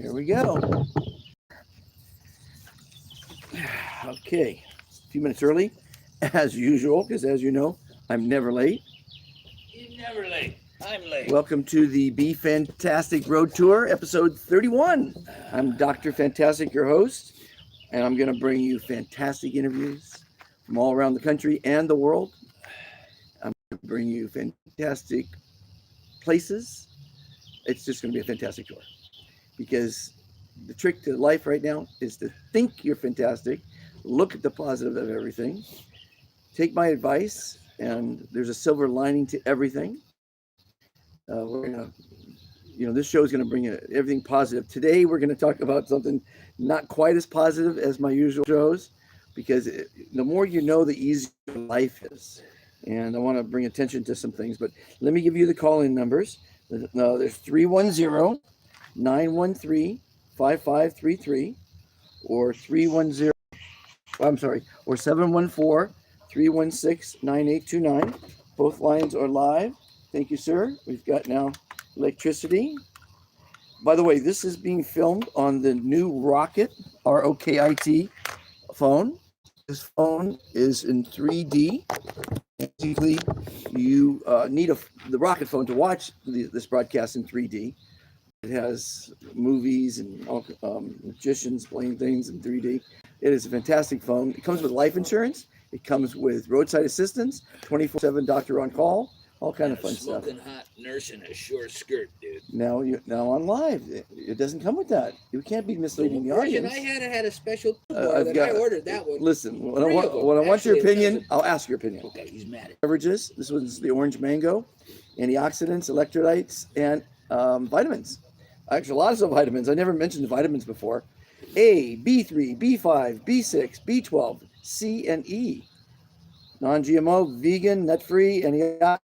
Here we go. Okay, a few minutes early, as usual, because as you know, I'm never late. You're never late. I'm late. Welcome to the Be Fantastic Road Tour, episode 31. I'm Dr. Fantastic, your host, and I'm going to bring you fantastic interviews from all around the country and the world. I'm going to bring you fantastic places. It's just going to be a fantastic tour because the trick to life right now is to think you're fantastic, look at the positive of everything, take my advice, and there's a silver lining to everything. We're gonna, this show is gonna bring you everything positive. Today we're gonna talk about something not quite as positive as my usual shows, because the more you know, the easier life is. And I want to bring attention to some things, but let me give you the call-in numbers. There's 310-913-5533 or 310, or 714-316-9829. Both lines are live. Thank you, sir. We've got now electricity. By the way, this is being filmed on the new Rocket, ROKIT phone. This phone is in 3D. Basically, you need the Rocket phone to watch this broadcast in 3D. It has movies and all, magicians playing things in 3D. It is a fantastic phone. It comes with life insurance. It comes with roadside assistance, 24/7 doctor on call, all kind of fun stuff. Smoking hot nurse in a short skirt, dude. Now on live, it doesn't come with that. You can't be misleading the audience. I had a special I ordered that one. Listen, when I want your opinion, I'll ask your opinion. Okay, he's mad at Beverages. This one's the orange mango, antioxidants, electrolytes, and vitamins. Actually, lots of vitamins. I never mentioned the vitamins before. A, B3, B5, B6, B12, C, and E. Non-GMO, vegan, nut-free, antioxidants.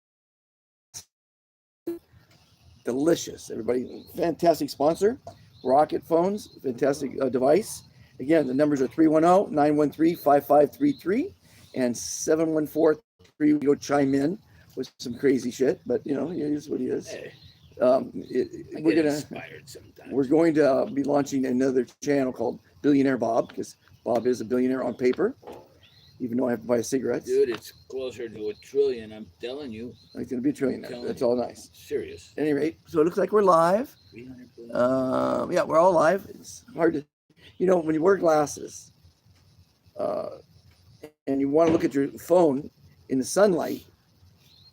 Delicious. Everybody, fantastic sponsor. Rocket phones, fantastic device. Again, the numbers are 310-913-5533 and 714-3. Go chime in with some crazy shit, but he is what he is. Hey. We're going to be launching another channel called Billionaire Bob, because Bob is a billionaire on paper, even though I have to buy cigarettes. Dude, it's closer to $1 trillion. I'm telling you. It's going to be $1 trillion. That's all nice. Serious. At any rate, so it looks like we're live. 300 billion. Yeah, we're all live. It's hard to, when you wear glasses, and you want to look at your phone in the sunlight,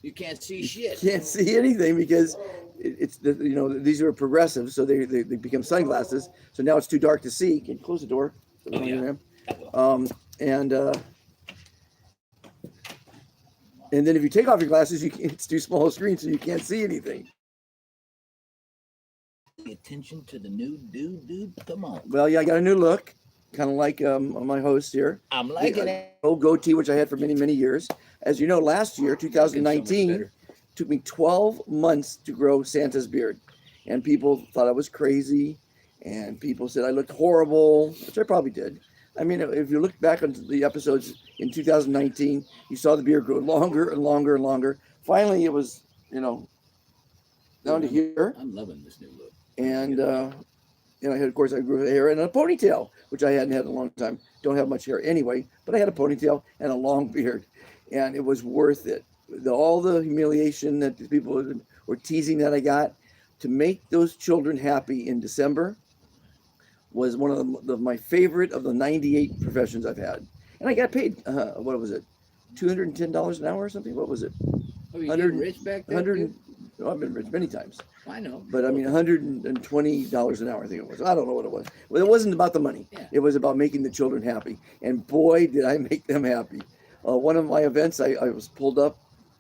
you can't see shit. You can't see anything because these are progressive, so they become sunglasses. So now it's too dark to see. Can you close the door? Oh, yeah. And then if you take off your glasses, it's too small a screen, so you can't see anything. Pay attention to the new dude. Come on. Well, yeah, I got a new look, kind of like my host here. I'm liking it. Old goatee, which I had for many, many years. As you know, last year, 2019, took me 12 months to grow Santa's beard. And people thought I was crazy. And people said I looked horrible, which I probably did. I mean, if you look back on the episodes in 2019, you saw the beard grow longer and longer and longer. Finally, it was, down to here. I'm loving this new look. And I grew hair and a ponytail, which I hadn't had in a long time. Don't have much hair anyway, but I had a ponytail and a long beard. And it was worth it. All the humiliation that the people were teasing that I got to make those children happy in December was one of my favorite of the 98 professions I've had. And I got paid, what was it, $210 an hour or something? What was it? Oh, you getting rich back then? I've been rich many times. I know. But I mean, $120 an hour, I think it was. I don't know what it was. Well, it wasn't about the money. Yeah. It was about making the children happy. And boy, did I make them happy. One of my events, I was pulled up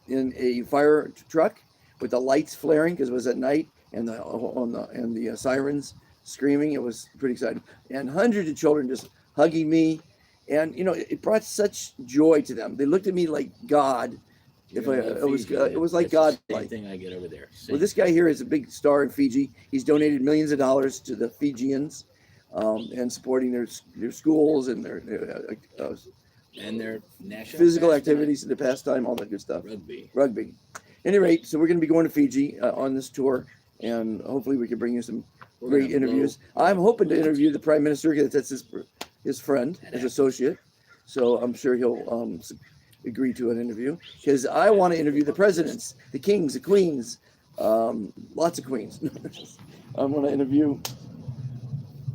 in a fire truck with the lights flaring because it was at night and the sirens screaming. It was pretty exciting. And hundreds of children just hugging me. And, it brought such joy to them. They looked at me like God. It was like God. Same thing I get over there. Well, this guy here is a big star in Fiji. He's donated millions of dollars to the Fijians and supporting their schools and their national physical activities, the pastime, all that good stuff. Rugby. At any rate, so we're going to be going to Fiji on this tour, and hopefully we can bring you some great interviews. I'm hoping to interview the Prime Minister because that's his friend, his associate. So I'm sure he'll agree to an interview because I want to interview the presidents, the kings, the queens, lots of queens. I want to interview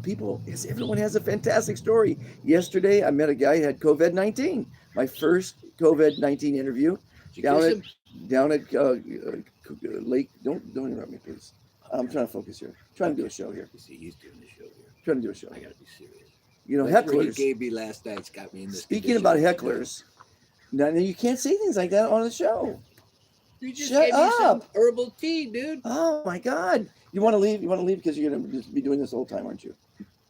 people because everyone has a fantastic story. Yesterday, I met a guy who had COVID-19. My first COVID-19 interview down at Lake. Don't interrupt me, please. I'm trying to focus here. I'm trying to do a show here. See, he's doing the show here. Trying to do a show. I gotta be serious. You know, That's what hecklers. you gave me last night's got me in this. Speaking about hecklers, now you can't say things like that on the show. You just Shut gave me some up. herbal tea, dude. Oh my God! You want to leave? You want to leave because you're gonna just be doing this the whole time, aren't you?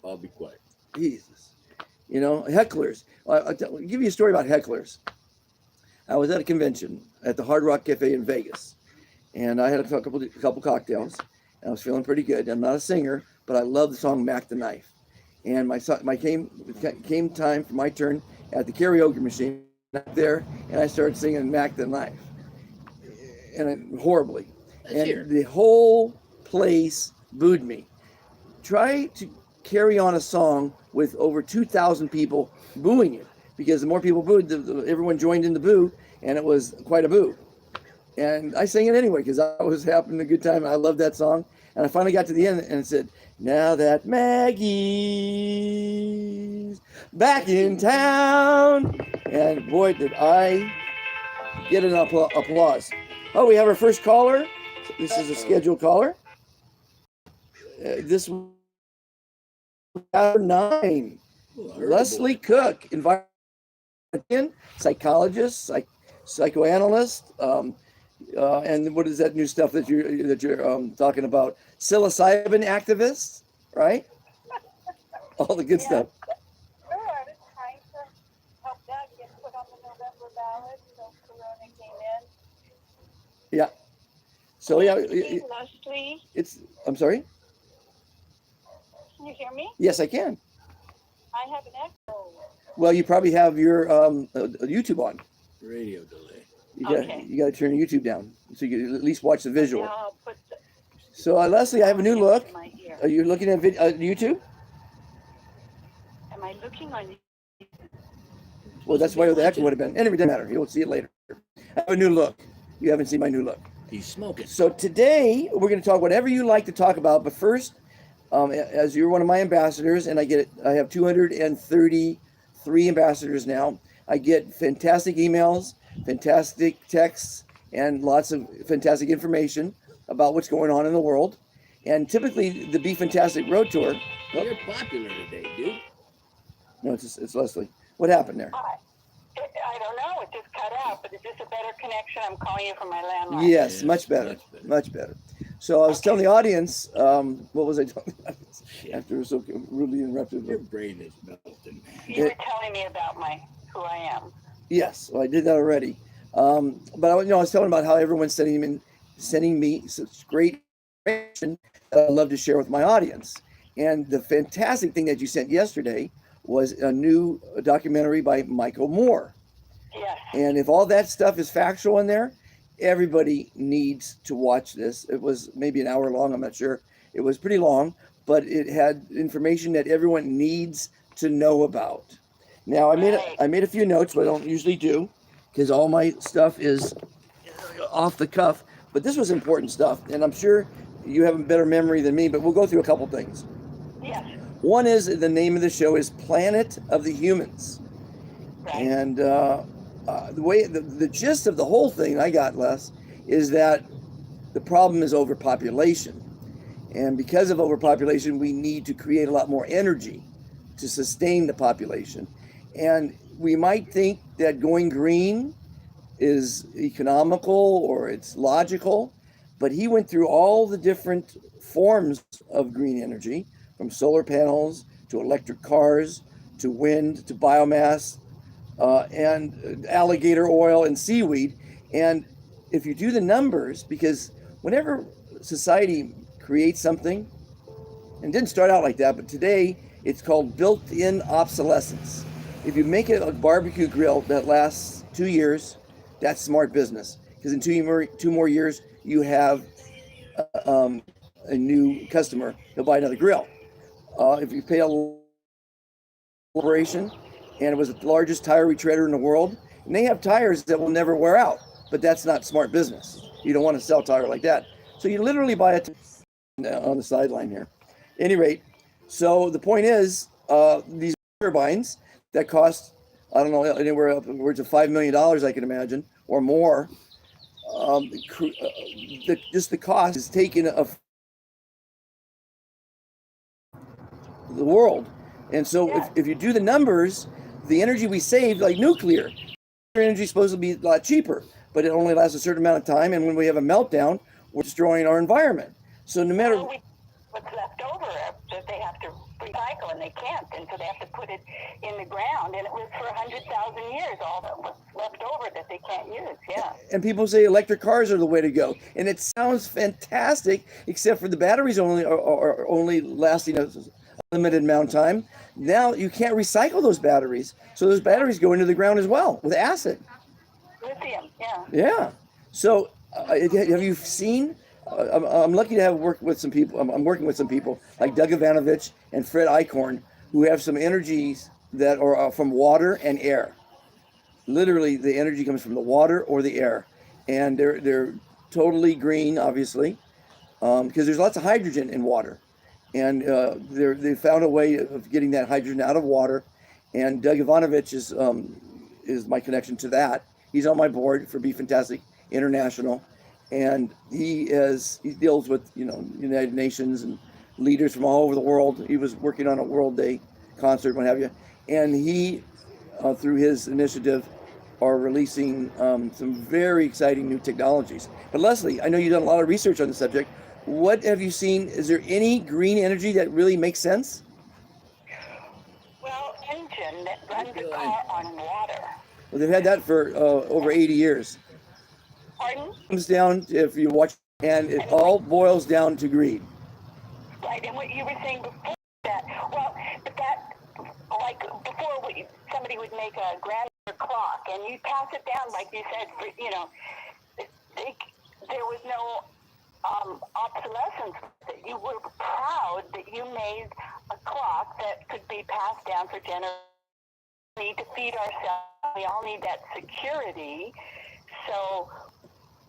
I'll be quiet. Jesus. You know, hecklers. I'll give you a story about hecklers. I was at a convention at the Hard Rock Cafe in Vegas, and I had a couple cocktails, and I was feeling pretty good. I'm not a singer, but I love the song "Mac the Knife." And came time for my turn at the karaoke machine up there, and I started singing "Mac the Knife," and horribly. And the whole place booed me. Try to carry on a song with over 2,000 people booing it, because the more people booed, everyone joined in the boo, and it was quite a boo. And I sang it anyway because I was having a good time. I loved that song. And I finally got to the end and it said, "Now that Maggie's back in town." And boy, did I get an applause. Oh, we have our first caller. This is a scheduled caller. This was 9. Leslie Cook, environmental psychologist, psychoanalyst, and what is that new stuff that you're talking about? Psilocybin activists, right? All the good stuff. Sure, I was trying to help Doug get put on the November ballot, so Corona came in. Yeah. So yeah, Leslie, I'm sorry. can you hear me? Yes, I can. I have an echo. Well, you probably have your YouTube on. Radio delay. You got to turn your YouTube down so you can at least watch the visual. Yeah, I'll put So Leslie, I have a new look. in my ear. Are you looking at YouTube? Am I looking on? Well, that's why the echo would have been. Anyway, it doesn't matter. You'll see it later. I have a new look. You haven't seen my new look. He's smoking. So today we're going to talk whatever you like to talk about. But first, as you're one of my ambassadors, and I have 233 ambassadors now. I get fantastic emails, fantastic texts, and lots of fantastic information about what's going on in the world. And typically, the Be Fantastic Road Tour. Oh, you're popular today, dude. No, it's Leslie. What happened there? Hi. I don't know. It just cut out. But is this a better connection? I'm calling you from my landline. Yes, much better. Much better. So I was telling the audience, what was I telling the audience after it was so rudely interrupted? Your brain is melting. You were telling me about who I am. Yes, well, I did that already. But I was telling about how everyone's sending me such great information that I love to share with my audience. And the fantastic thing that you sent yesterday was a new documentary by Michael Moore. Yes. And if all that stuff is factual in there, everybody needs to watch this. It was maybe an hour long, I'm not sure. It was pretty long, but it had information that everyone needs to know about. Now, I made a few notes, but I don't usually do, because all my stuff is off the cuff. But this was important stuff, and I'm sure you have a better memory than me, but we'll go through a couple things. Yes. One is, the name of the show is Planet of the Humans. Right. And the gist of the whole thing I got, Les, is that the problem is overpopulation. And because of overpopulation, we need to create a lot more energy to sustain the population. And we might think that going green is economical or it's logical, but he went through all the different forms of green energy, from solar panels to electric cars to wind to biomass and alligator oil and seaweed. And if you do the numbers, because whenever society creates something, and it didn't start out like that, but today it's called built-in obsolescence. If you make it a barbecue grill that lasts 2 years, that's smart business. Because in two more years, you have a new customer, he'll buy another grill. If you pay a corporation, and it was the largest tire retreader in the world, and they have tires that will never wear out, but that's not smart business. You don't want to sell a tire like that. So you literally buy it on the sideline here. At any rate, so the point is, these turbines that cost, I don't know, anywhere upwards of $5 million, I can imagine, or more. Just the cost is taken of the world. And so if you do the numbers, the energy we save, like nuclear energy, is supposed to be a lot cheaper, but it only lasts a certain amount of time. And when we have a meltdown, we're destroying our environment. So no matter what's left over, that they have to recycle, and they can't, and so they have to put it in the ground. And it was for 100,000 years, all that was left over that they can't use. Yeah. And people say electric cars are the way to go, and it sounds fantastic, except for the batteries are only lasting a limited amount of time. Now you can't recycle those batteries, so those batteries go into the ground as well with acid. Lithium, yeah. Yeah. So have you seen? I'm lucky to have worked with some people. I'm working with some people like Doug Ivanovich and Fred Eichhorn, who have some energies that are from water and air. Literally, the energy comes from the water or the air, and they're totally green, obviously, because there's lots of hydrogen in water, and they found a way of getting that hydrogen out of water. And Doug Ivanovich is my connection to that. He's on my board for Be Fantastic International, and he deals with United Nations and leaders from all over the world. He was working on a World Day concert, what have you, and he through his initiative are releasing some very exciting new technologies. But Leslie, I know you've done a lot of research on the subject. What have you seen? Is there any green energy that really makes sense? Well, engine that runs a car on water. Well, they've had that for over 80 years. Pardon? It comes down, if you watch, and it all boils down to greed. Right, and what you were saying before that, well, but that, like before, somebody would make a grandmother clock, and you pass it down, like you said, there was no obsolescence. You were proud that you made a clock that could be passed down for generations. We need to feed ourselves. We all need that security. So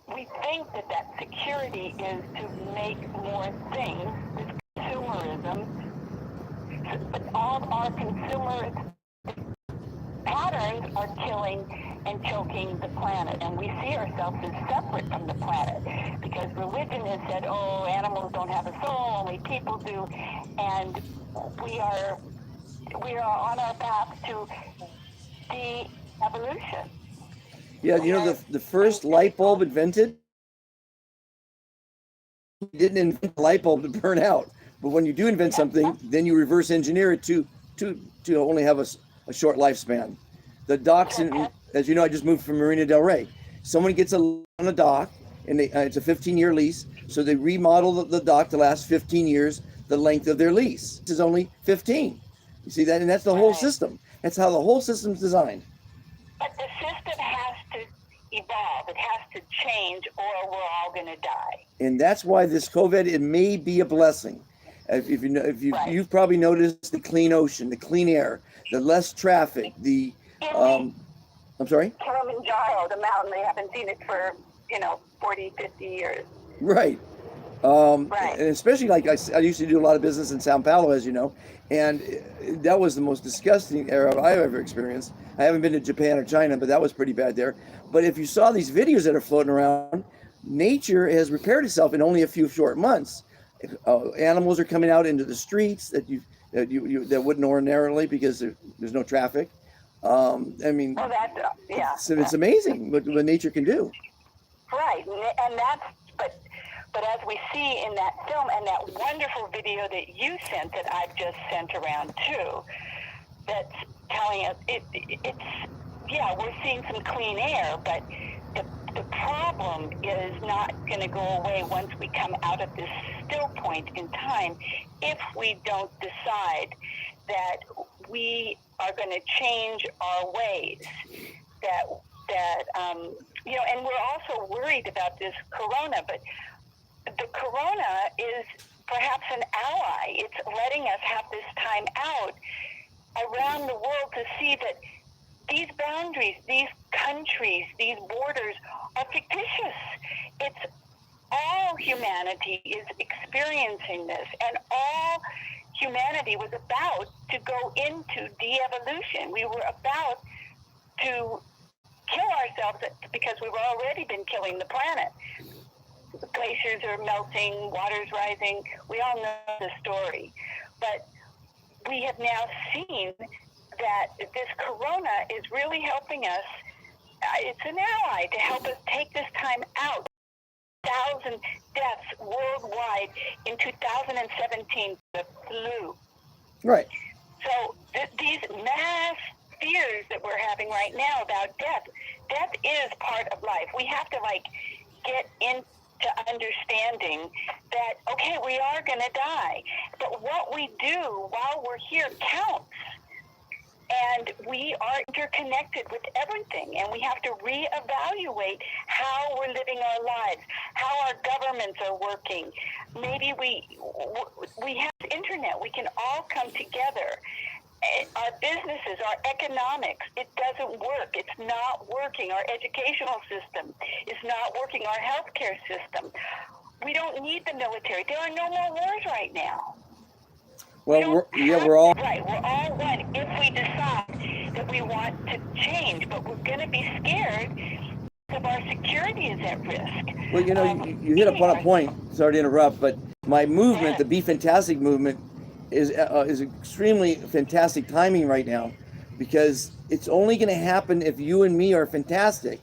we think that security is to make more things. This consumerism. But all of our consumer patterns are killing and choking the planet. And we see ourselves as separate from the planet because religion has said, oh, animals don't have a soul, only people do. And we are on our path to de-evolution. Yeah, the first light bulb invented, didn't invent the light bulb to burn out. But when you do invent something, then you reverse engineer it to only have a short lifespan. The docks, as you know, I just moved from Marina Del Rey. Someone gets on a dock, and it's a 15-year lease, so they remodel the dock to last 15 years, the length of their lease. This is only 15. You see that? And that's the whole system. That's how the whole system's designed. But the system has to evolve. It has to change, or we're all going to die. And that's why this COVID, it may be a blessing. You've probably noticed the clean ocean, the clean air, the less traffic, I'm sorry? Kilimanjaro, the mountain, they haven't seen it for, 40, 50 years. Right. And especially like I used to do a lot of business in Sao Paulo, as you know, and that was the most disgusting era I've ever experienced. I haven't been to Japan or China, but that was pretty bad there. But if you saw these videos that are floating around, nature has repaired itself in only a few short months. Animals are coming out into the streets that wouldn't ordinarily because there's no traffic. It's amazing what nature can do. Right, and but as we see in that film and that wonderful video that you sent that I've just sent around too, that's telling us we're seeing some clean air, but the problem is not going to go away once we come out of this still point in time if we don't decide that we are going to change our ways. And we're also worried about this corona, but the corona is perhaps an ally. It's letting us have this time out around the world to see that these boundaries, these countries, these borders are fictitious. It's all humanity is experiencing this, and all humanity was about to go into de-evolution. We were about to kill ourselves because we've already been killing the planet. The glaciers are melting, water's rising. We all know the story. But we have now seen that this corona is really helping us. It's an ally to help us take this time out. 1,000 deaths worldwide in 2017, the flu. Right. So these mass fears that we're having right now about death is part of life. We have to get into understanding that, okay, we are going to die, but what we do while we're here counts. And we are interconnected with everything, and we have to reevaluate how we're living our lives, how our governments are working. Maybe we have internet. We can all come together. Our businesses, our economics, it doesn't work. It's not working. Our educational system is not working. Our healthcare system. We don't need the military. There are no more wars right now. Well, we're all right. We're all one if we decide that we want to change, but we're going to be scared if our security is at risk. Well, you hit upon a point. Sorry to interrupt, but my movement, the Be Fantastic movement, is extremely fantastic timing right now, because it's only going to happen if you and me are fantastic.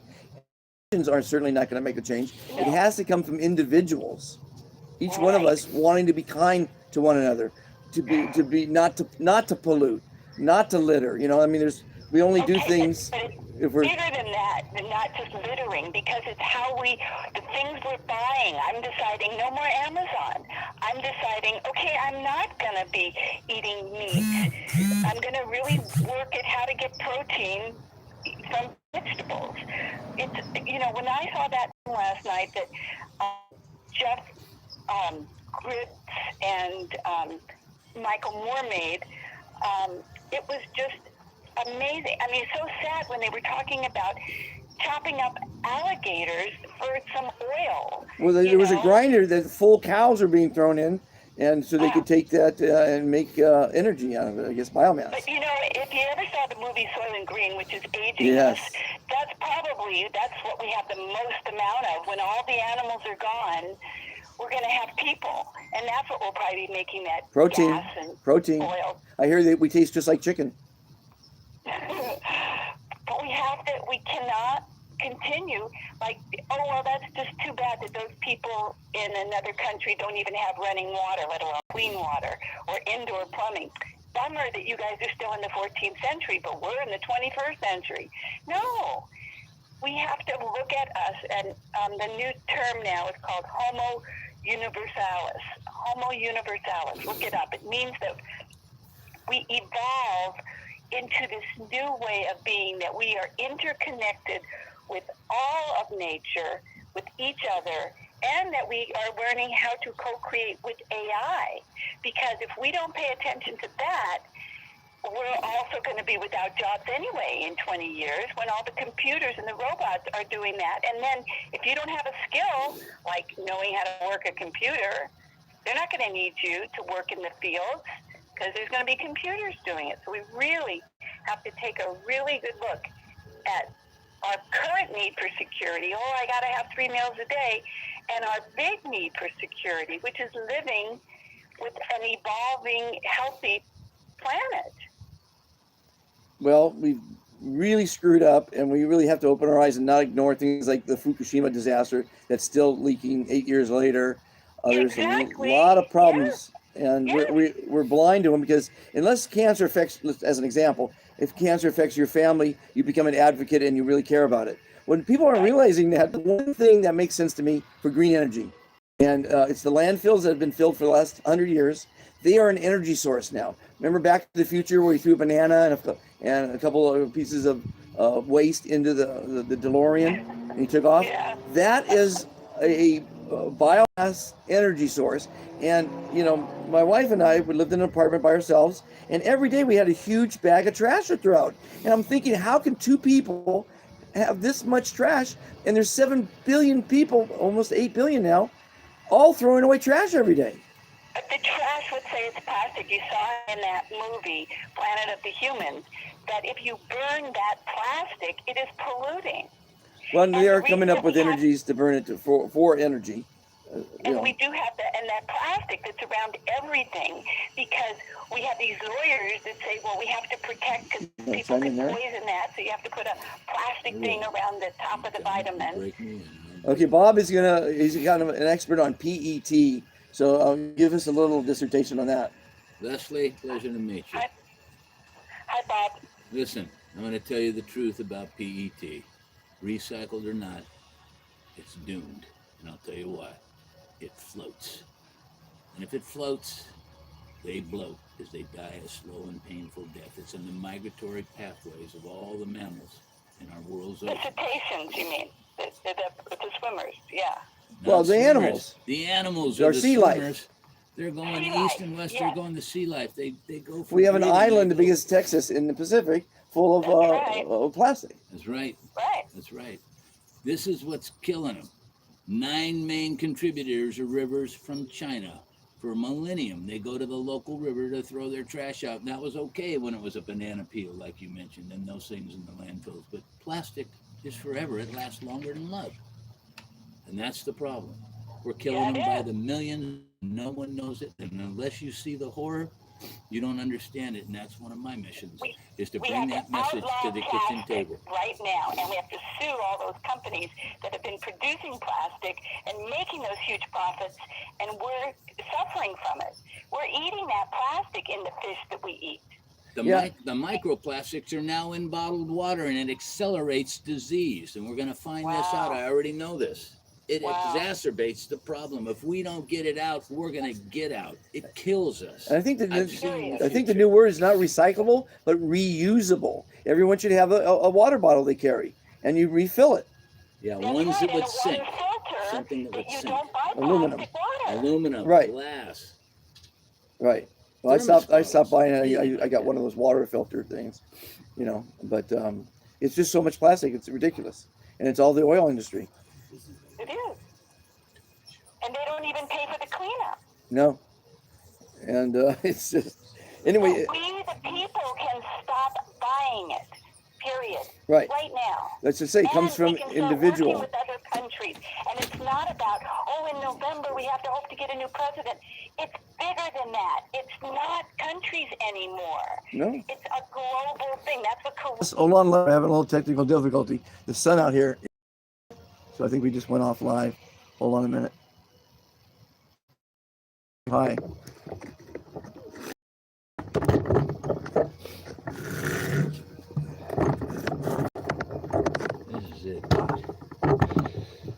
Are certainly not going to make a change. It has to come from individuals, each one of us wanting to be kind to one another. To be not to pollute, not to litter. We only do things if we're bigger than that, than not just littering, because it's how the things we're buying. I'm deciding no more Amazon. I'm deciding, okay, I'm not gonna be eating meat. I'm gonna really work at how to get protein from vegetables. It's when I saw that last night that Jeff Gritz and Michael Moore made, it was just amazing. I mean, it's so sad when they were talking about chopping up alligators for some oil. Well, there was a grinder that full cows are being thrown in, and so they could take that and make energy out of it, I guess, biomass. But if you ever saw the movie Soil and Green, which is aging us, that's what we have the most amount of. When all the animals are gone, we're going to have people, and that's what we'll probably be making that gas and oil. I hear that we taste just like chicken. But we cannot continue that's just too bad that those people in another country don't even have running water, let alone clean water or indoor plumbing. Bummer that you guys are still in the 14th century, but we're in the 21st century. No. We have to look at us, and the new term now is called Homo universalis. Homo universalis. Look it up. It means that we evolve into this new way of being, that we are interconnected with all of nature, with each other, and that we are learning how to co-create with AI. Because if we don't pay attention to that, we're also going to be without jobs anyway in 20 years when all the computers and the robots are doing that. And then if you don't have a skill like knowing how to work a computer, they're not going to need you to work in the fields because there's going to be computers doing it. So we really have to take a really good look at our current need for security. I got to have 3 meals a day. And our big need for security, which is living with an evolving, healthy planet. Well, we've really screwed up, and we really have to open our eyes and not ignore things like the Fukushima disaster that's still leaking 8 years later. There's a lot of problems, and we're blind to them, because unless cancer affects, as an example, if cancer affects your family, you become an advocate and you really care about it. When people aren't realizing that, the one thing that makes sense to me for green energy, and it's the landfills that have been filled for the last 100 years, they are an energy source now. Remember Back to the Future, where he threw a banana and a couple of pieces of waste into the DeLorean and he took off? Yeah. That is a biomass energy source. And my wife and I, we lived in an apartment by ourselves, and every day we had a huge bag of trash to throw out. And I'm thinking, how can two people have this much trash? And there's 7 billion people, almost 8 billion now, all throwing away trash every day. But the trash would say it's plastic. You saw in that movie, Planet of the Humans, that if you burn that plastic, it is polluting. Well, they are coming up with energies to burn it for energy. And we do have that plastic that's around everything, because we have these lawyers that say, well, we have to protect because people can poison that, so you have to put a plastic thing around the top of the vitamin. Okay, Bob he's kind of an expert on PET, so give us a little dissertation on that. Leslie, pleasure to meet you. Hi, Bob. Listen, I'm going to tell you the truth about PET. Recycled or not, it's doomed. And I'll tell you why. It floats. And if it floats, they bloat as they die a slow and painful death. It's in the migratory pathways of all the mammals in our world's ocean. The cetaceans, you mean? The swimmers, yeah. Well, the swimmers. Animals. The animals are are the sea swimmers. life. They're going sea east life, and west. yeah. They're going to sea life. They go for We have an breeding. island, the biggest Texas in the Pacific, full of plastic. That's right. Right. That's right. This is what's killing them. 9 main contributors are rivers from China. For a millennium, they go to the local river to throw their trash out. And that was okay when it was a banana peel, like you mentioned, and those things in the landfills. But plastic is forever. It lasts longer than love. And that's the problem. We're killing them by the millions. No one knows it. And unless you see the horror, you don't understand it. And that's one of my missions, is to bring that message to the kitchen table. Right now, and we have to sue all those companies that have been producing plastic and making those huge profits, and we're suffering from it. We're eating that plastic in the fish that we eat. The microplastics are now in bottled water, and it accelerates disease. And we're going to find this out. I already know this. It exacerbates the problem. If we don't get it out, we're going to get out. It kills us. And I think the new word is not recyclable, but reusable. Everyone should have a water bottle they carry, and you refill it. Yeah, ones that would sink. Something that would sink. Aluminum, right. Glass. Right. Well, I stopped buying. I got one of those water filter things, But it's just so much plastic. It's ridiculous, and it's all the oil industry. It is. And they don't even pay for the cleanup. No. And it's just, anyway. So we, the people, can stop buying it, period. Right. Right now. Let's just say it comes from individual. With other countries. And it's not about, in November we have to hope to get a new president. It's bigger than that. It's not countries anymore. No. It's a global thing. That's what Hold on, we're having a little technical difficulty. The sun out here. So I think we just went off live. Hold on a minute. Hi. This is it.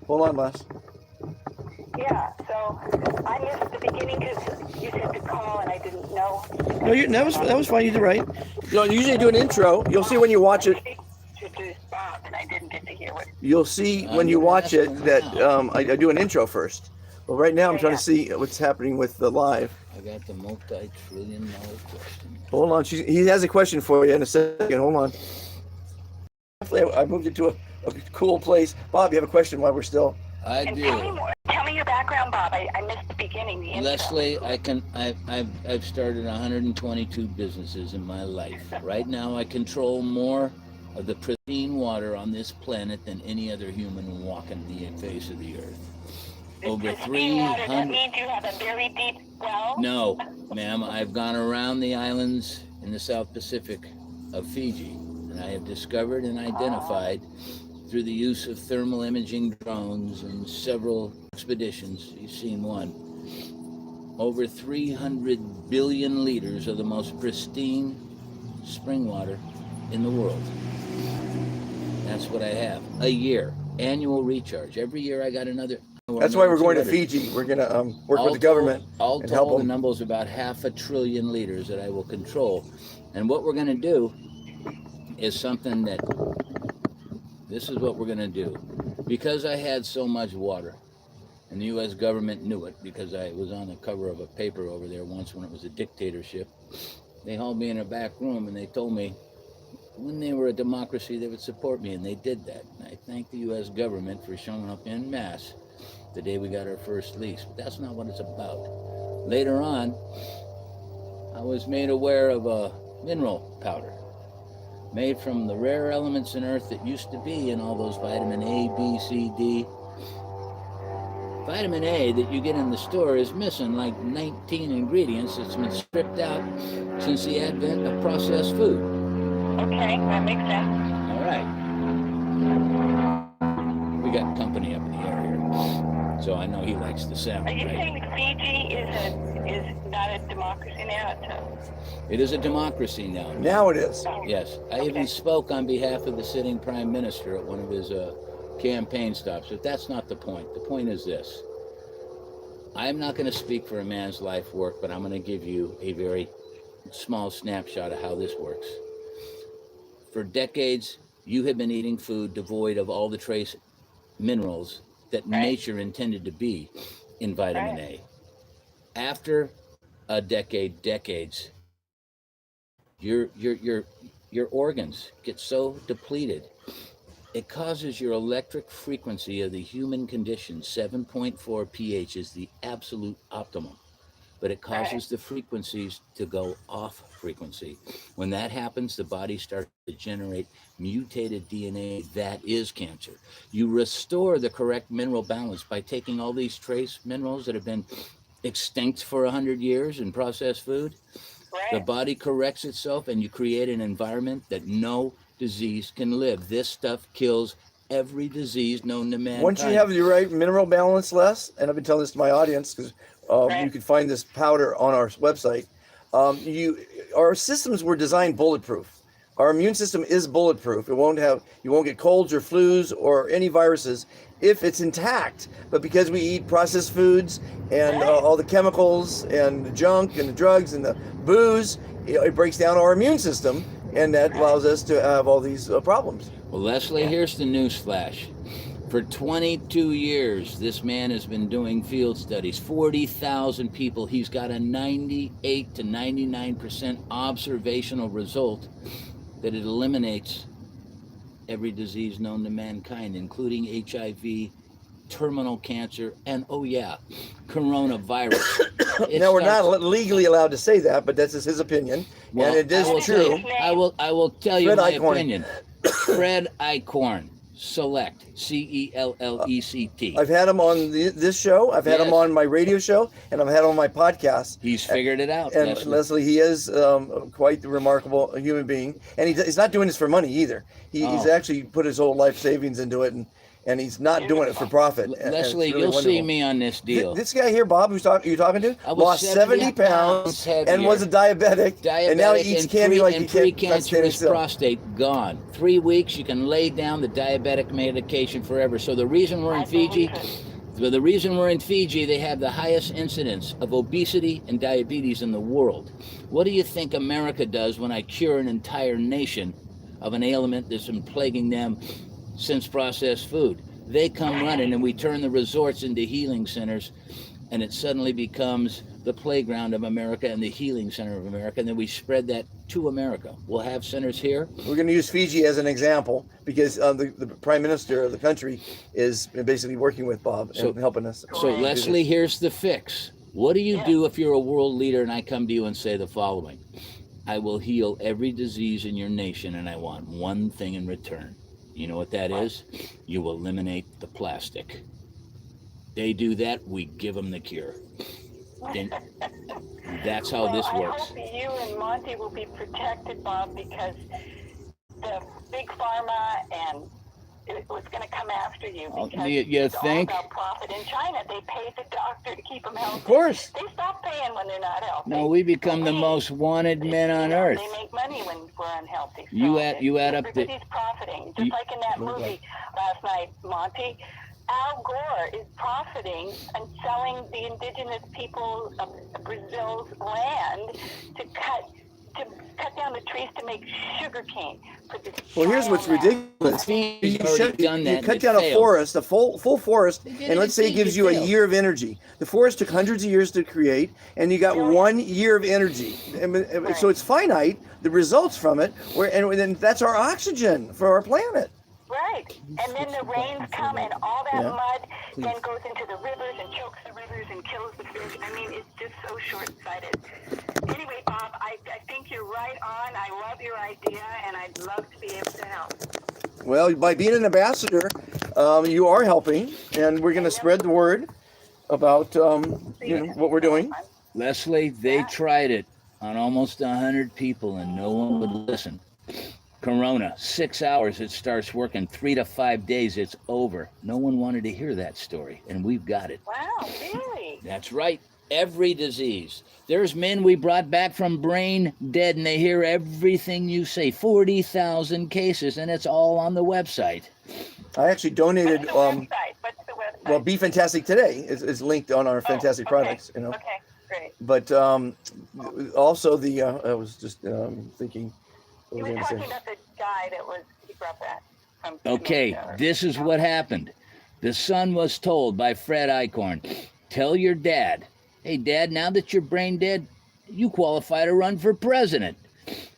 Hold on, Les. Yeah, so I missed the beginning because you said to call and I didn't know. No, that was fine. You did right. Usually I do an intro. You'll see when you watch it. And I didn't get to hear what. You'll see when you watch it that I do an intro first. But right now I'm trying to see what's happening with the live. I got the multi-trillion-dollar question. Hold on. He has a question for you in a second. Hold on. I moved it to a cool place. Bob, you have a question while we're still. I do. Tell me your background, Bob. I missed the beginning. The Leslie, I've started 122 businesses in my life. Right now, I control more of the pristine water on this planet than any other human walking the face of the earth. Over 300. That means you have a very deep well? No, ma'am. I've gone around the islands in the South Pacific of Fiji, and I have discovered and identified through the use of thermal imaging drones and several expeditions, you've seen one, over 300 billion liters of the most pristine spring water in the world. That's what I have. A year, annual recharge. Every year I got another. That's why we're going to Fiji. We're going to work with the government and help them. The number's about 500 billion liters that I will control. And what we're going to do is something that, this is what we're going to do. Because I had so much water And the U.S. government knew it because I was on the cover of a paper over there once when it was a dictatorship. They hauled me in a back room and they told me when they were a democracy, they would support me, and they did that. And I thank the U.S. government for showing up en masse the day we got our first lease. But that's not what it's about. Later on, I was made aware of a mineral powder made from the rare elements in Earth that used to be in all those vitamin A, B, C, D. Vitamin A that you get in the store is missing like 19 ingredients. It's been stripped out since the advent of processed food. Okay, that makes sense. All right. We got company up in the air here, so I know he likes the sound. Are you right? saying Fiji is not a democracy now? It is a democracy now. Now it is. Yes. I even spoke on behalf of the sitting prime minister at one of his campaign stops, but that's not the point. The point is this. I'm not going to speak for a man's life work, but I'm going to give you a very small snapshot of how this works. For decades, you have been eating food devoid of all the trace minerals that nature intended to be in vitamin A. After a decades, your organs get so depleted, it causes your electric frequency of the human condition, 7.4 pH is the absolute optimum, but it causes the frequencies to go off frequency. When that happens, the body starts to generate mutated DNA that is cancer. You restore the correct mineral balance by taking all these trace minerals that have been extinct for 100 years in processed food. The body corrects itself and you create an environment that no disease can live. This stuff kills every disease known to mankind. Once you have the right mineral balance, Les, and I've been telling this to my audience because you can find this powder on our website. Our systems were designed bulletproof. Our immune system is bulletproof. You won't get colds or flus or any viruses if it's intact. But because we eat processed foods and all the chemicals and the junk and the drugs and the booze, it breaks down our immune system, and that allows us to have all these problems. Well, Leslie, here's the news flash. For 22 years, this man has been doing field studies, 40,000 people. He's got a 98 to 99% observational result that it eliminates every disease known to mankind, including HIV, terminal cancer, and coronavirus. Now, we're not legally allowed to say that, but that's just his opinion, well, and it is true. I will tell you Fred my Eichhorn. opinion. Fred Eichhorn, Select, CELLECT. I've had him on this show. I've had him on my radio show, and I've had him on my podcast. He's figured it out. And Leslie, he is quite a remarkable human being, and he's not doing this for money either. He's actually put his whole life savings into it, and he's not doing it for profit. Leslie, really you'll wonderful. see me on this deal. This guy here, Bob, who's you talking to, lost 70 pounds heavier. and was a diabetic, and now he eats candy like he can't stand still. Prostate gone. 3 weeks, you can lay down the diabetic medication forever. So the reason we're in Fiji, they have the highest incidence of obesity and diabetes in the world. What do you think America does when I cure an entire nation of an ailment that's been plaguing them since processed food? They come running, and we turn the resorts into healing centers, and it suddenly becomes the playground of America and the healing center of America, and then we spread that to America. We'll have centers here. We're going to use Fiji as an example because the prime minister of the country is basically working with Bob and helping us. So Leslie, here's the fix. What do you do if you're a world leader and I come to you and say the following? I will heal every disease in your nation, and I want one thing in return. You know what that is? You eliminate the plastic. They do that, we give them the cure. Then that's how this works. I hope you and Monty will be protected, Bob, because the big pharma and it was going to come after you because it's all about profit. In China, they pay the doctor to keep them healthy. Of course. They stop paying when they're not healthy. No, we become the most wanted men on earth. They make money when we're unhealthy. So you add up the... Everybody's profiting. Just like in that movie last night, Monty, Al Gore is profiting and selling the indigenous people of Brazil's land to cut to cut down the trees to make sugar cane for this. Well, here's what's ridiculous. He's already done that. You cut down a forest, a full forest, and let's say it gives you a year of energy. The forest took hundreds of years to create, and you got 1 year of energy. So it's finite, the results from it, and then that's our oxygen for our planet. Right. And then the rains come and all that mud then goes into the rivers and chokes the rivers and kills the fish. I mean, it's just so short-sighted. Anyway, Bob, I think you're right on. I love your idea, and I'd love to be able to help. Well, by being an ambassador, you are helping, and we're going to spread the word about what we're doing. Leslie, they tried it on almost 100 people, and no one would listen. Corona, 6 hours, it starts working. 3 to 5 days, it's over. No one wanted to hear that story, and we've got it. Wow, really? That's right. Every disease. There's men we brought back from brain dead, and they hear everything you say. 40,000 cases, and it's all on the website. I actually donated. What's the website? Well, Be Fantastic Today is linked on our Fantastic products. You know. Okay, great. But also I was just thinking. He was talking about the guy he brought that from. Okay, this is what happened. The son was told by Fred Eichhorn, tell your dad, hey, Dad, now that you're brain dead, you qualify to run for president.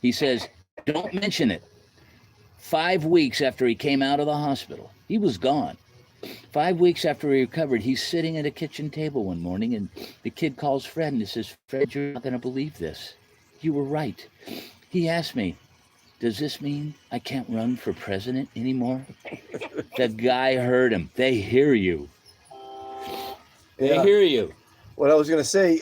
He says, don't mention it. 5 weeks after he came out of the hospital, he was gone. 5 weeks after he recovered, he's sitting at a kitchen table one morning, and the kid calls Fred and he says, Fred, you're not going to believe this. You were right. He asked me, does this mean I can't run for president anymore? The guy heard him. They hear you. They hear you. What I was going to say.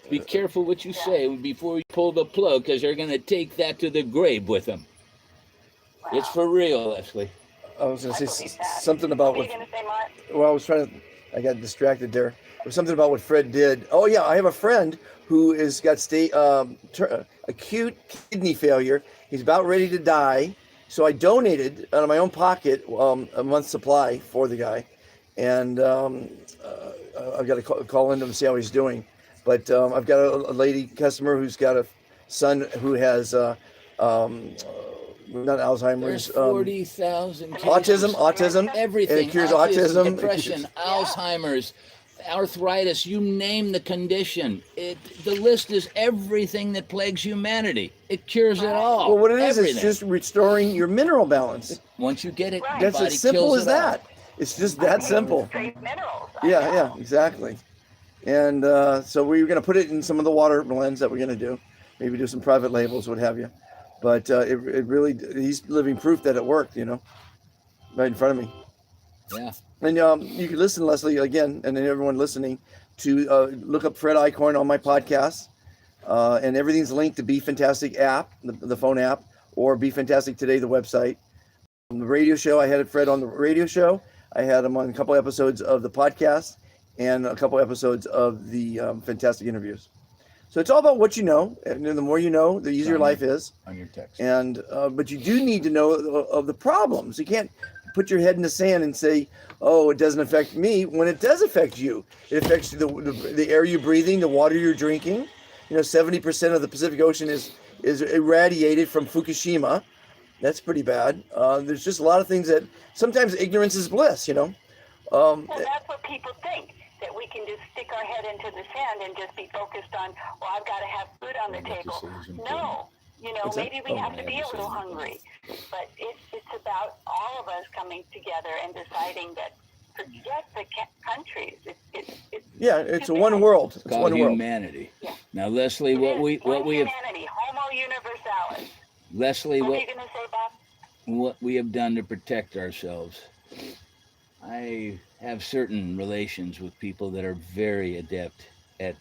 Be careful what you say before you pull the plug, because they're going to take that to the grave with them. Wow. It's for real, Leslie. I was going to say something about what. What are you going to say, Mark? Well, I got distracted there. There was something about what Fred did. Oh, yeah, I have a friend who has got acute kidney failure. He's about ready to die. So I donated out of my own pocket a month's supply for the guy. And I've got to call into him and see how he's doing. But I've got a lady customer who's got a son who has not Alzheimer's. There's 40,000 autism, everything. And it cures autism, depression, Alzheimer's, arthritis, you name the condition. The list is everything that plagues humanity. It cures it all. Well, what it is, it's just restoring your mineral balance. Once you get it, that's as simple as that. It's just that simple. Minerals. Yeah, exactly. And so we're going to put it in some of the water blends that we're going to do. Maybe do some private labels, what have you. But it really, he's living proof that it worked, right in front of me. Yeah. And you can listen, Leslie, again, and then everyone listening, to look up Fred Eichhorn on my podcast. And everything's linked to Be Fantastic app, the phone app, or Be Fantastic Today, the website. On the radio show, I had Fred on the radio show. I had him on a couple episodes of the podcast and a couple episodes of the Fantastic interviews. So it's all about what you know, and the more you know, the easier life is. On your text. And but you do need to know of the problems. You can't put your head in the sand and say, "Oh, it doesn't affect me." When it does affect you, it affects the air you're breathing, the water you're drinking. 70% of the Pacific Ocean is irradiated from Fukushima. That's pretty bad. There's just a lot of things that sometimes ignorance is bliss. Well, that's what people think. That we can just stick our head into the sand and just be focused on, well, I've got to have food on the table. No, maybe we have to be a little hungry. But it's about all of us coming together and deciding that forget the countries. It's a one world. It's called one world. Humanity. Yeah. Now, Leslie, what we have humanity, Homo universalis. Leslie, what are you going to say, Bob? What we have done to protect ourselves. I have certain relations with people that are very adept at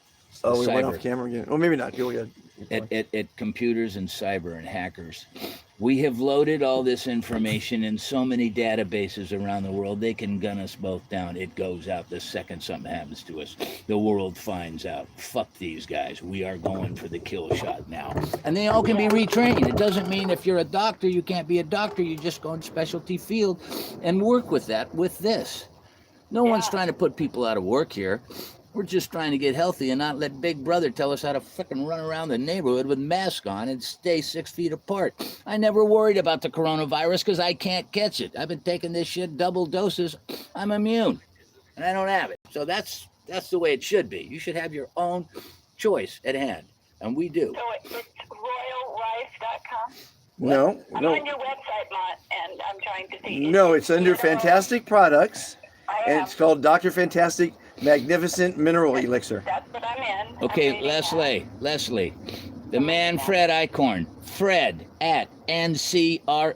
we went off camera again. Oh, maybe not. Go ahead. At computers and cyber and hackers. We have loaded all this information in so many databases around the world, they can gun us both down. It goes out the second something happens to us. The world finds out. Fuck these guys. We are going for the kill shot now. And they all can be retrained. It doesn't mean if you're a doctor, you can't be a doctor. You just go in specialty field and work with that with this. No one's trying to put people out of work here. We're just trying to get healthy and not let Big Brother tell us how to fucking run around the neighborhood with masks on and stay 6 feet apart. I never worried about the coronavirus because I can't catch it. I've been taking this shit double doses. I'm immune, and I don't have it. So that's the way it should be. You should have your own choice at hand, and we do. So it's royalrice.com? No, I'm no, on your website, Mont, and I'm trying to see. no. It's under Fantastic Products, I and am. it's called Dr. Fantastic Magnificent Mineral Elixir. That's what I'm in. I'm Okay, reading that. Leslie, the man Fred Eichhorn, Fred at ncrf.org.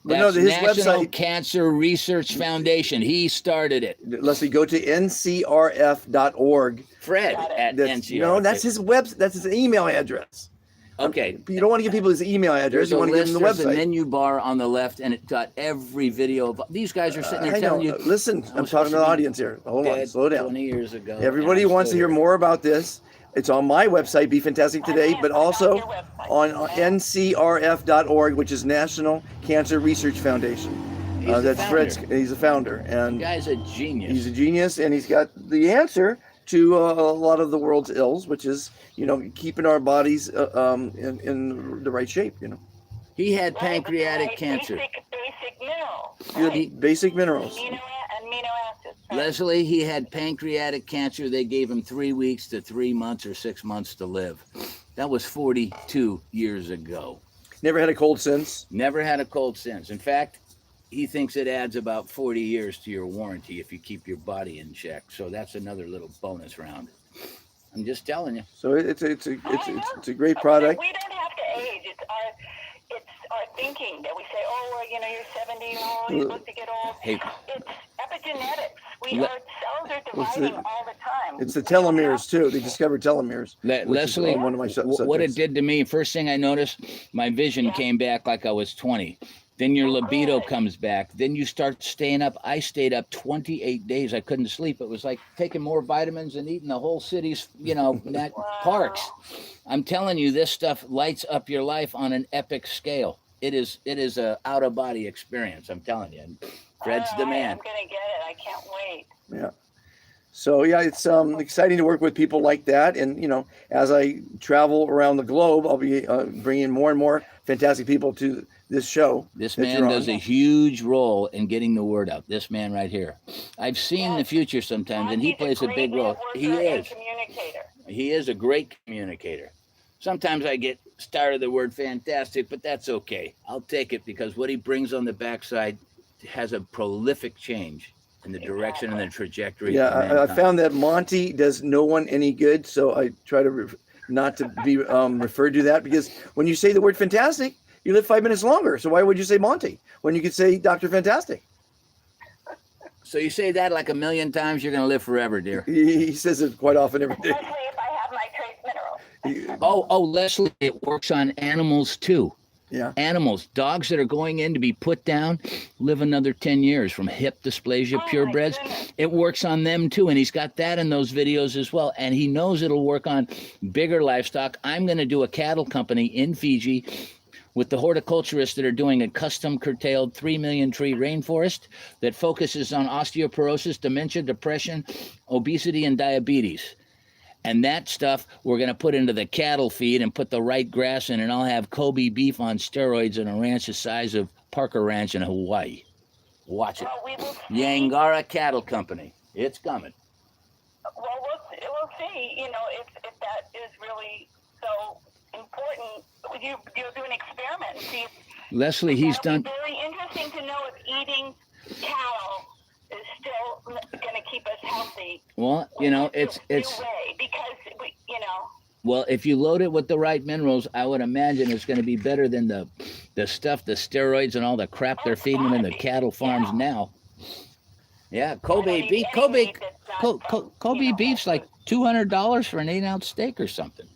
But no, That's his National website- Cancer Research Foundation. He started it. Leslie, go to ncrf.org. Fred at That's, NCRF. no, that's his that's his email address. Okay. You don't want to give people his email address. There's You a want to give list, them the there's a website. menu bar on the left, and it got every video of these guys are sitting there I know. telling you. Listen, I I'm was talking to the supposed to be audience here. Hold on, dead slow down. 20 years ago. Everybody and I'm wants to still hear more about this. It's on my website, Be Fantastic Today, I'm but on also your website. on ncrf.org, which is National Cancer Research Foundation. He's the That's Fred's. founder. He's a founder, The and guy's a genius. he's a genius, and he's got the answer to a lot of the world's ills, which is keeping our bodies in the right shape. He had Right, pancreatic right, cancer. Basic minerals. Good Right. basic minerals. Amino acids. Right. Leslie, he had pancreatic cancer. They gave him 3 weeks to 3 months or 6 months to live. That was 42 years ago. Never had a cold since. Never had a cold since. In fact, he thinks it adds about 40 years to your warranty if you keep your body in check. So that's another little bonus round. I'm just telling you. So it's a great product. We don't have to age. It's our thinking that we say, oh, well, you're 70 years old, you're supposed to get old. Hey. It's epigenetics. Le- Our cells are Well, dividing all the time. It's the telomeres too. They discovered telomeres. which is Leslie, one of my subjects. what it did to me, first thing I noticed, my vision came back like I was 20. Then your libido good. comes back. Then you start staying up. I stayed up 28 days. I couldn't sleep. It was like taking more vitamins and eating the whole city's, parks. I'm telling you, this stuff lights up your life on an epic scale. It is a out of body experience. I'm telling you. And Fred's the man. I'm going to get it. I can't wait. Yeah. So yeah, it's exciting to work with people like that, and as I travel around the globe, I'll be bringing more and more fantastic people to this show. This that man you're does on. a huge role in getting the word out. This man right here. I've seen the future sometimes, and he He's plays a great big role. networker He and is. communicator. He is a great communicator. Sometimes I get tired of the word fantastic, but that's okay. I'll take it because what he brings on the backside has a prolific change in the direction and the trajectory. Yeah, of I mankind. found that Monty does no one any good, so I try to not to be referred to that, because when you say the word fantastic, you live 5 minutes longer. So why would you say Monty when you could say Dr. Fantastic? So you say that like a million times, you're going to live forever, dear. He says it quite often every day. Especially if I have my trace minerals. Oh, Leslie, it works on animals too. Yeah. Animals, dogs that are going in to be put down, live another 10 years from hip dysplasia, Oh, my purebreds. goodness. It works on them too. And he's got that in those videos as well. And he knows it'll work on bigger livestock. I'm going to do a cattle company in Fiji with the horticulturists that are doing a custom curtailed 3 million tree rainforest that focuses on osteoporosis, dementia, depression, obesity, and diabetes. And that stuff we're going to put into the cattle feed and put the right grass in, and I'll have Kobe beef on steroids in a ranch the size of Parker Ranch in Hawaii. Watch it. Well, we will see. Yangara Cattle Company. It's coming. Well, we'll see. If that is really so important. You'll do an experiment and see if Leslie, he's that'll done. be very interesting to know if eating cattle is still going to keep us healthy. Well, it's New way, because well, if you load it with the right minerals, I would imagine it's going to be better than the stuff, the steroids and all the crap they're feeding them in the cattle farms now. Yeah, Kobe beef. Kobe beef's like $200 for an 8-ounce steak or something.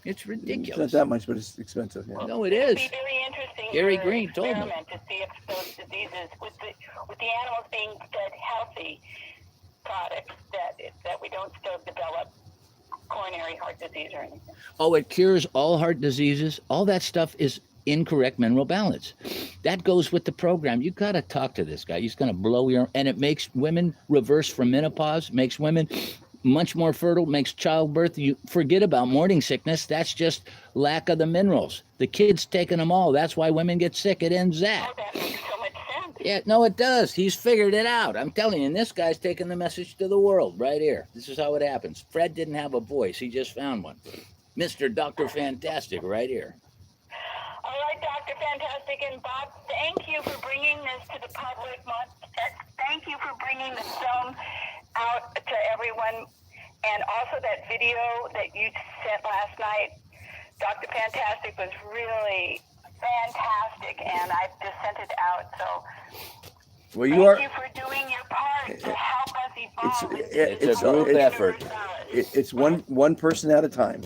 It's It's not ridiculous. that much, but it's expensive. Yeah. No, it it'll is. be very interesting. Gary your Green told me. experiment to see if those diseases, with the animals being fed healthy products, that we don't still develop coronary heart disease or anything. Oh, it cures all heart diseases. All that stuff is incorrect mineral balance. That goes with the program. You got to talk to this guy. He's going to blow your, and it makes women reverse from menopause, makes women much more fertile, makes childbirth. You forget about morning sickness. That's just lack of the minerals. The kid's taking them all. That's why women get sick. It ends that. Oh, that makes so much sense. Yeah, no, it does. He's figured it out. I'm telling you, and this guy's taking the message to the world right here. This is how it happens. Fred didn't have a voice. He just found one. Mr. Dr. Fantastic right here. All right, Dr. Fantastic and Bob, thank you for bringing this to the public. Thank you for bringing the film out to everyone, and also that video that you sent last night. Dr. Fantastic was really fantastic, and I just sent it out. So Well, thank you for doing your part to help us evolve. It's a group effort. It's one person at a time.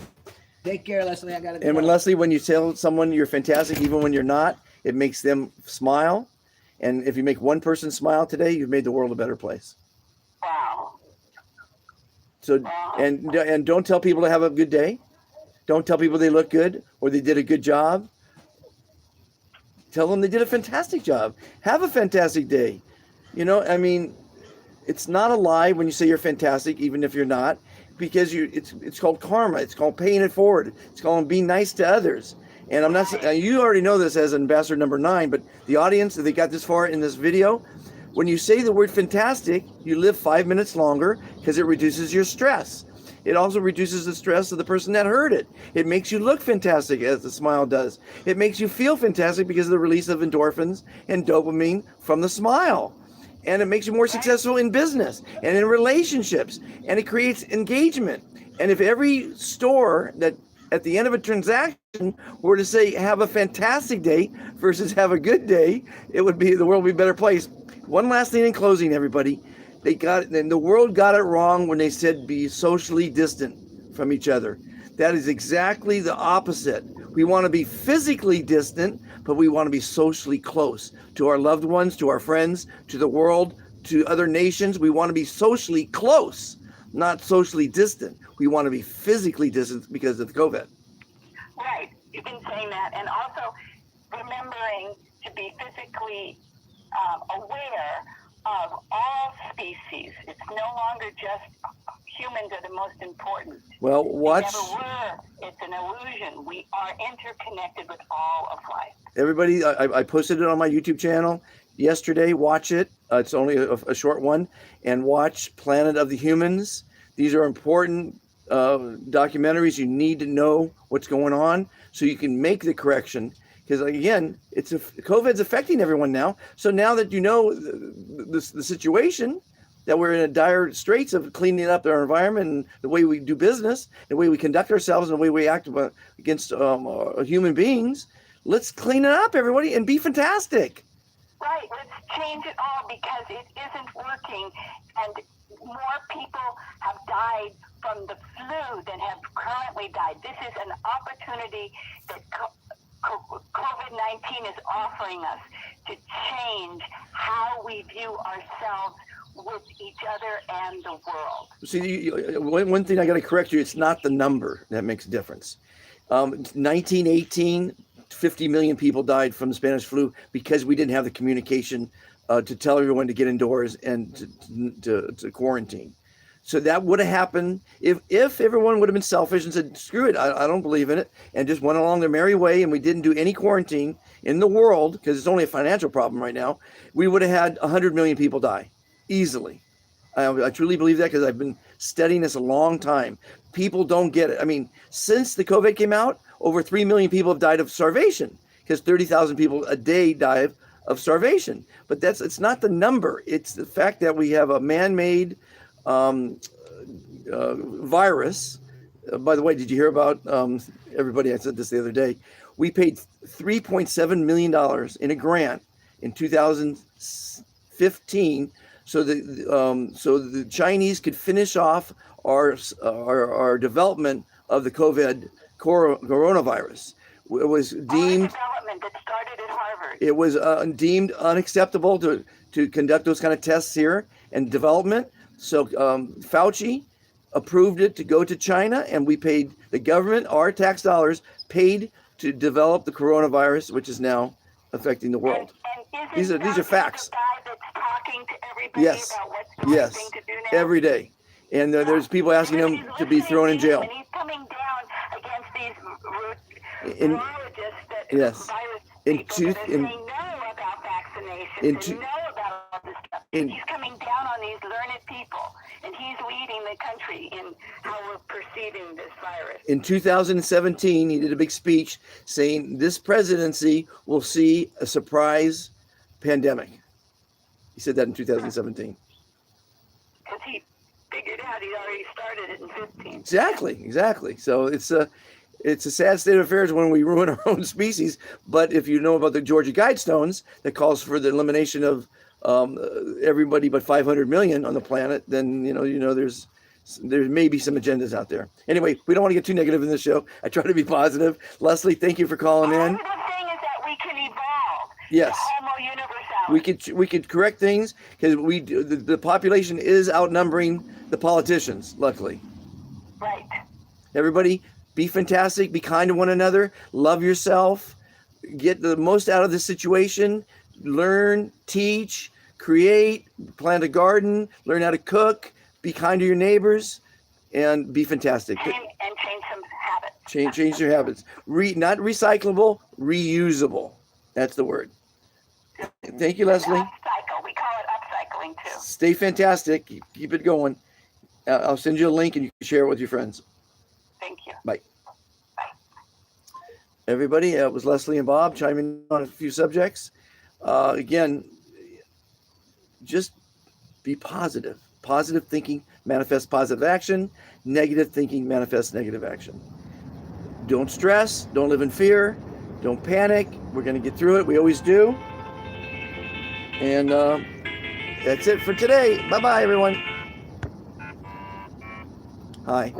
Take care, Leslie. I got to go. And when Leslie, when you tell someone you're fantastic, even when you're not, it makes them smile. And if you make one person smile today, you've made the world a better place. Wow. So, and don't tell people to have a good day. Don't tell people they look good or they did a good job. Tell them they did a fantastic job. Have a fantastic day. You know, I mean, it's not a lie when you say you're fantastic, even if you're not, because it's called karma. It's called paying it forward. It's called being nice to others. And I'm not, you already know this as ambassador number 9, but the audience, if they got this far in this video, when you say the word fantastic, you live 5 minutes longer because it reduces your stress. It also reduces the stress of the person that heard it. It makes you look fantastic, as the smile does. It makes you feel fantastic because of the release of endorphins and dopamine from the smile. And it makes you more successful in business and in relationships. And it creates engagement. And if every store that at the end of a transaction were to say, have a fantastic day versus have a good day, the world would be a better place. One last thing in closing, everybody. The world got it wrong when they said be socially distant from each other. That is exactly the opposite. We want to be physically distant, but we want to be socially close to our loved ones, to our friends, to the world, to other nations. We want to be socially close, not socially distant. We want to be physically distant because of the COVID. Right. You've been saying that. And also remembering to be physically aware of all species. It's no longer just humans are the most important. Well, They never were. It's an illusion. We are interconnected with all of life. Everybody, I posted it on my YouTube channel yesterday. Watch it. It's only a short one. And watch Planet of the Humans. These are important documentaries. You need to know what's going on so you can make the correction. Because again, COVID's affecting everyone now. So now that you know the situation, that we're in a dire straits of cleaning up our environment and the way we do business, the way we conduct ourselves, and the way we act against human beings, let's clean it up, everybody, and be fantastic. Right. Let's change it all because it isn't working, and more people have died from the flu than have currently died. This is an opportunity that COVID-19 is offering us to change how we view ourselves with each other and the world. See, one thing I got to correct you, it's not the number that makes a difference. 1918, 50 million people died from the Spanish flu because we didn't have the communication to tell everyone to get indoors and to quarantine. So that would have happened if everyone would have been selfish and said, screw it, I don't believe in it, and just went along their merry way, and we didn't do any quarantine in the world, because it's only a financial problem right now, we would have had 100 million people die easily. I truly believe that because I've been studying this a long time. People don't get it. I mean, since the COVID came out, over 3 million people have died of starvation because 30,000 people a day die of starvation. But it's not the number. It's the fact that we have a man-made virus. By the way, did you hear about everybody? I said this the other day. We paid $3.7 million in a grant in 2015, so the Chinese could finish off our development of the COVID coronavirus. It was deemed development that started at Harvard. It was deemed unacceptable to conduct those kind of tests here and development. So Fauci approved it to go to China, and we paid, the government, our tax dollars, paid to develop the coronavirus, which is now affecting the world. And These are facts. The guy that's talking to everybody Yes. about what's the right thing to do now? Every day. And there's people asking him to be thrown in jail. And he's coming down against these In- virologists that yes. virus In people two- that are in- saying no about vaccinations in and two- know about all this stuff. in- He's coming down on these learned people, and he's leading the country in how we're perceiving this virus. In 2017, he did a big speech saying this presidency will see a surprise pandemic. He said that in 2017. Because he figured out he already started it in 15. Exactly. So it's a sad state of affairs when we ruin our own species. But if you know about the Georgia Guidestones that calls for the elimination of everybody but 500 million on the planet, then you know there may be some agendas out there. Anyway, we don't want to get too negative in this show. I try to be positive. Leslie, thank you for calling in. The thing is that we can evolve. Yes. The Homo universalis. We could correct things because the population is outnumbering the politicians. Luckily, Right. everybody be fantastic, be kind to one another, love yourself, get the most out of the situation, learn, teach, create, plant a garden, learn how to cook, be kind to your neighbors, and be fantastic. Change some habits. Change your habits. Not recyclable, reusable. That's the word. Thank you, Leslie. Upcycle. We call it upcycling too. Stay fantastic. Keep it going. I'll send you a link and you can share it with your friends. Thank you. Bye. Everybody, it was Leslie and Bob chiming in on a few subjects. Again, just be positive. Positive thinking manifests positive action. Negative thinking manifests negative action. Don't stress. Don't live in fear. Don't panic. We're going to get through it. We always do. And that's it for today. Bye-bye, everyone. Hi.